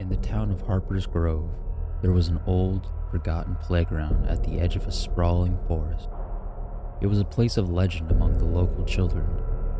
In the town of Harper's Grove, there was an old, forgotten playground at the edge of a sprawling forest. It was a place of legend among the local children,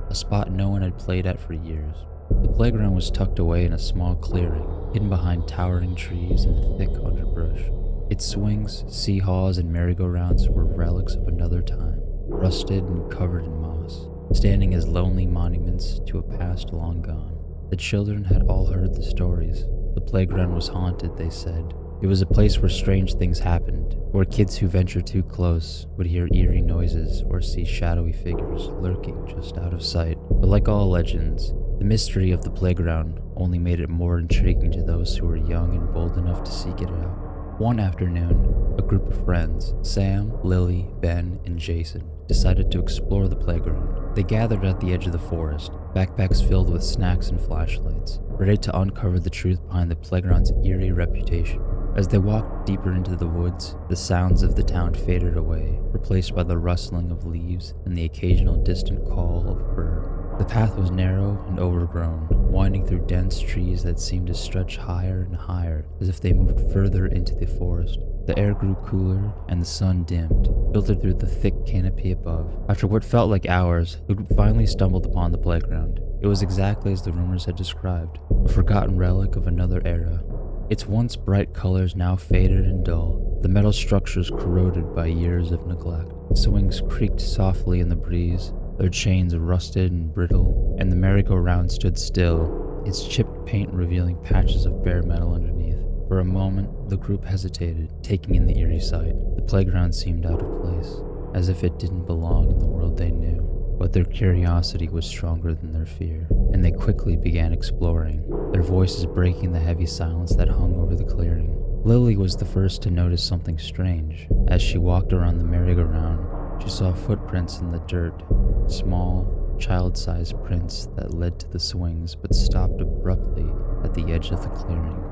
a spot no one had played at for years. The playground was tucked away in a small clearing, hidden behind towering trees and thick underbrush. Its swings, sea haws, and merry-go-rounds were relics of another time, rusted and covered in moss, standing as lonely monuments to a past long gone. The children had all heard the stories. The playground was haunted, they said. It was a place where strange things happened, where kids who ventured too close would hear eerie noises or see shadowy figures lurking just out of sight. But like all legends, the mystery of the playground only made it more intriguing to those who were young and bold enough to seek it out. One afternoon, a group of friends, Sam, Lily, Ben, and Jason, decided to explore the playground. They gathered at the edge of the forest, backpacks filled with snacks and flashlights, ready to uncover the truth behind the playground's eerie reputation. As they walked deeper into the woods, the sounds of the town faded away, replaced by the rustling of leaves and the occasional distant call of a bird. The path was narrow and overgrown, winding through dense trees that seemed to stretch higher and higher as if they moved further into the forest. The air grew cooler and the sun dimmed, filtered through the thick canopy above. After what felt like hours, the group finally stumbled upon the playground. It was exactly as the rumors had described, a forgotten relic of another era. Its once bright colors now faded and dull, the metal structures corroded by years of neglect. Swings creaked softly in the breeze, their chains rusted and brittle, and the merry-go-round stood still, its chipped paint revealing patches of bare metal underneath. For a moment, the group hesitated, taking in the eerie sight. The playground seemed out of place, as if it didn't belong in the world they knew. But their curiosity was stronger than their fear, and they quickly began exploring, their voices breaking the heavy silence that hung over the clearing. Lily was the first to notice something strange. As she walked around the merry-go-round, she saw footprints in the dirt, small, child-sized prints that led to the swings but stopped abruptly at the edge of the clearing.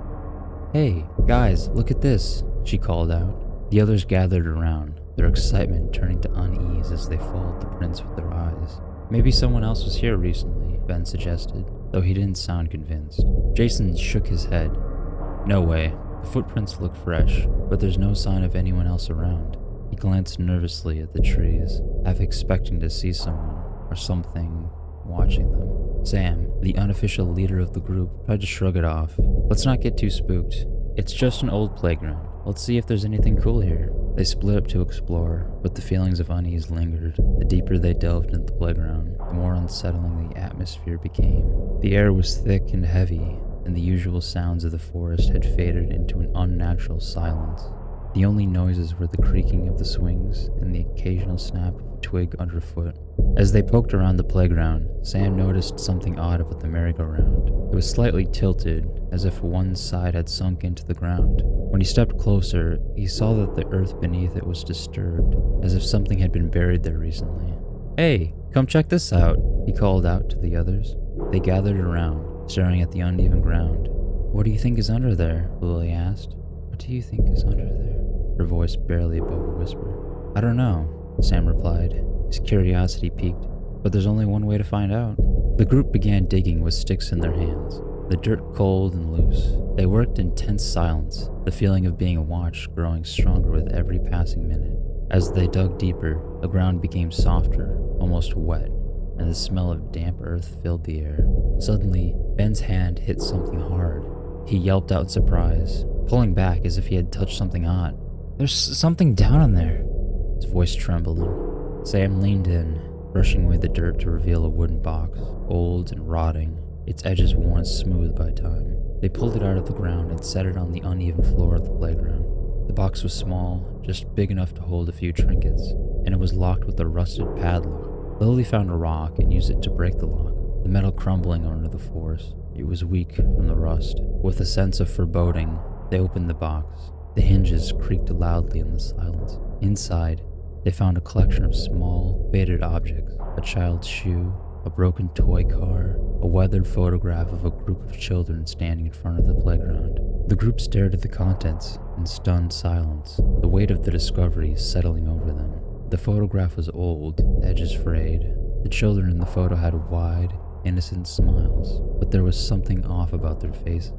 "Hey, guys, look at this," she called out. The others gathered around, their excitement turning to unease as they followed the prints with their eyes. "Maybe someone else was here recently," Ben suggested, though he didn't sound convinced. Jason shook his head. "No way. The footprints look fresh, but there's no sign of anyone else around." He glanced nervously at the trees, half expecting to see someone or something watching them. Sam, the unofficial leader of the group, tried to shrug it off. "Let's not get too spooked. It's just an old playground. Let's see if there's anything cool here." They split up to explore, but the feelings of unease lingered. The deeper they delved into the playground, the more unsettling the atmosphere became. The air was thick and heavy, and the usual sounds of the forest had faded into an unnatural silence. The only noises were the creaking of the swings and the occasional snap of a twig underfoot. As they poked around the playground, Sam noticed something odd about the merry-go-round. It was slightly tilted, as if one side had sunk into the ground. When he stepped closer, he saw that the earth beneath it was disturbed, as if something had been buried there recently. "Hey, come check this out," he called out to the others. They gathered around, staring at the uneven ground. "What do you think is under there?" Lily asked. "What do you think is under there?" Her voice barely above a whisper. "I don't know," Sam replied, his curiosity piqued, "but there's only one way to find out." The group began digging with sticks in their hands, the dirt cold and loose. They worked in tense silence, the feeling of being watched growing stronger with every passing minute. As they dug deeper, the ground became softer, almost wet, and the smell of damp earth filled the air. Suddenly, Ben's hand hit something hard. He yelped out in surprise, pulling back as if he had touched something hot. "There's something down in there." His voice trembling. Sam leaned in, brushing away the dirt to reveal a wooden box, old and rotting, its edges worn smooth by time. They pulled it out of the ground and set it on the uneven floor of the playground. The box was small, just big enough to hold a few trinkets, and it was locked with a rusted padlock. Lily found a rock and used it to break the lock, the metal crumbling under the force. It was weak from the rust. With a sense of foreboding, they opened the box. The hinges creaked loudly in the silence. Inside, they found a collection of small, faded objects, a child's shoe, a broken toy car, a weathered photograph of a group of children standing in front of the playground. The group stared at the contents in stunned silence, the weight of the discovery settling over them. The photograph was old, the edges frayed. The children in the photo had wide, innocent smiles, but there was something off about their faces.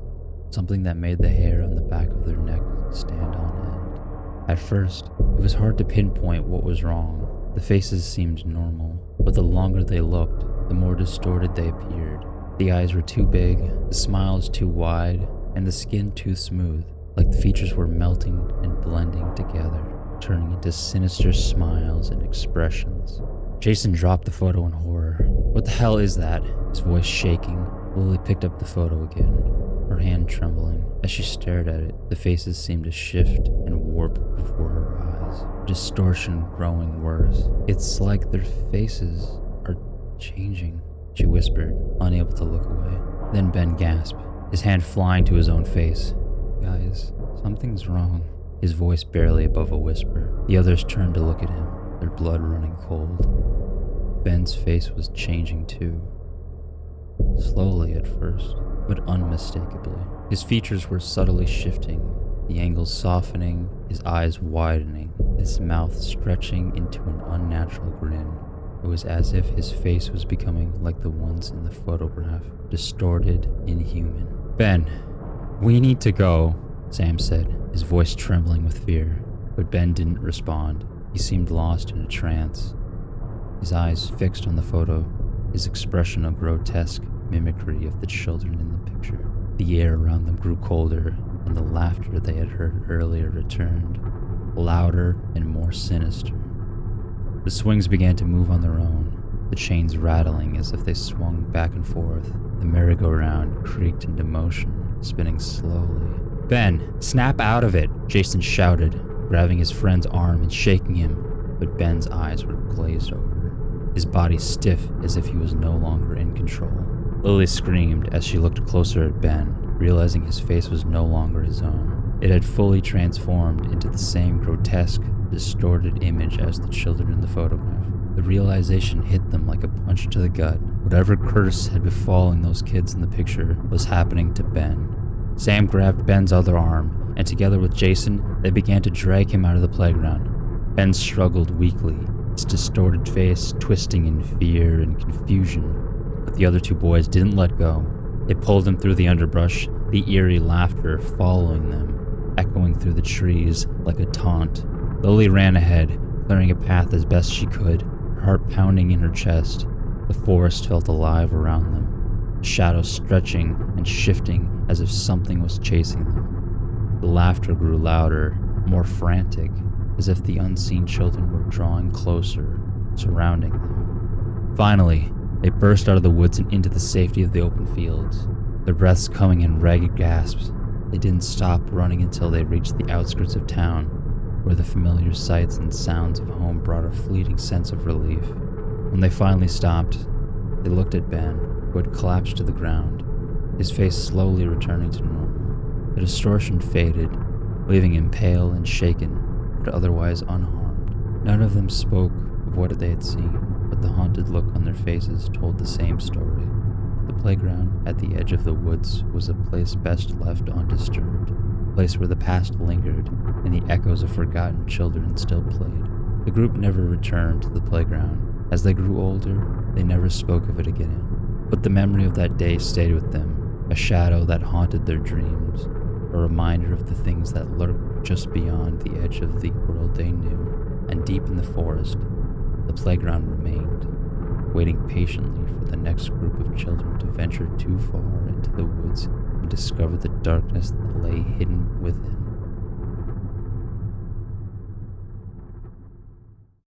something that made the hair on the back of their neck stand on end. At first, it was hard to pinpoint what was wrong. The faces seemed normal, but the longer they looked, the more distorted they appeared. The eyes were too big, the smiles too wide, and the skin too smooth, like the features were melting and blending together, turning into sinister smiles and expressions. Jason dropped the photo in horror. "What the hell is that?" His voice shaking. Lily picked up the photo again, her hand trembling. As she stared at it, the faces seemed to shift and warp before her eyes, distortion growing worse. "It's like their faces are changing," she whispered, unable to look away. Then Ben gasped, his hand flying to his own face. "Guys, something's wrong," his voice barely above a whisper. The others turned to look at him, their blood running cold. Ben's face was changing too. Slowly at first, but unmistakably. His features were subtly shifting, the angles softening, his eyes widening, his mouth stretching into an unnatural grin. It was as if his face was becoming like the ones in the photograph, distorted, inhuman. "Ben, we need to go," Sam said, his voice trembling with fear. But Ben didn't respond. He seemed lost in a trance, his eyes fixed on the photo, his expression a grotesque mimicry of the children in the picture. The air around them grew colder, and the laughter they had heard earlier returned, louder and more sinister. The swings began to move on their own, the chains rattling as if they swung back and forth. The merry-go-round creaked into motion, spinning slowly. "Ben, snap out of it!" Jason shouted, grabbing his friend's arm and shaking him, but Ben's eyes were glazed over, his body stiff as if he was no longer in control. Lily screamed as she looked closer at Ben, realizing his face was no longer his own. It had fully transformed into the same grotesque, distorted image as the children in the photograph. The realization hit them like a punch to the gut. Whatever curse had befallen those kids in the picture was happening to Ben. Sam grabbed Ben's other arm, and together with Jason, they began to drag him out of the playground. Ben struggled weakly, his distorted face twisting in fear and confusion. But the other two boys didn't let go. They pulled him through the underbrush, the eerie laughter following them, echoing through the trees like a taunt. Lily ran ahead, clearing a path as best she could, her heart pounding in her chest. The forest felt alive around them, shadows stretching and shifting as if something was chasing them. The laughter grew louder, more frantic, as if the unseen children were drawing closer, surrounding them. Finally, they burst out of the woods and into the safety of the open fields, their breaths coming in ragged gasps. They didn't stop running until they reached the outskirts of town, where the familiar sights and sounds of home brought a fleeting sense of relief. When they finally stopped, they looked at Ben, who had collapsed to the ground, his face slowly returning to normal. The distortion faded, leaving him pale and shaken, but otherwise unharmed. None of them spoke of what they had seen, but the haunted look on their faces told the same story. The playground at the edge of the woods was a place best left undisturbed, a place where the past lingered and the echoes of forgotten children still played. The group never returned to the playground. As they grew older, they never spoke of it again. But the memory of that day stayed with them, a shadow that haunted their dreams, a reminder of the things that lurked just beyond the edge of the world they knew. And deep in the forest, the playground remained, waiting patiently for the next group of children to venture too far into the woods and discover the darkness that lay hidden within.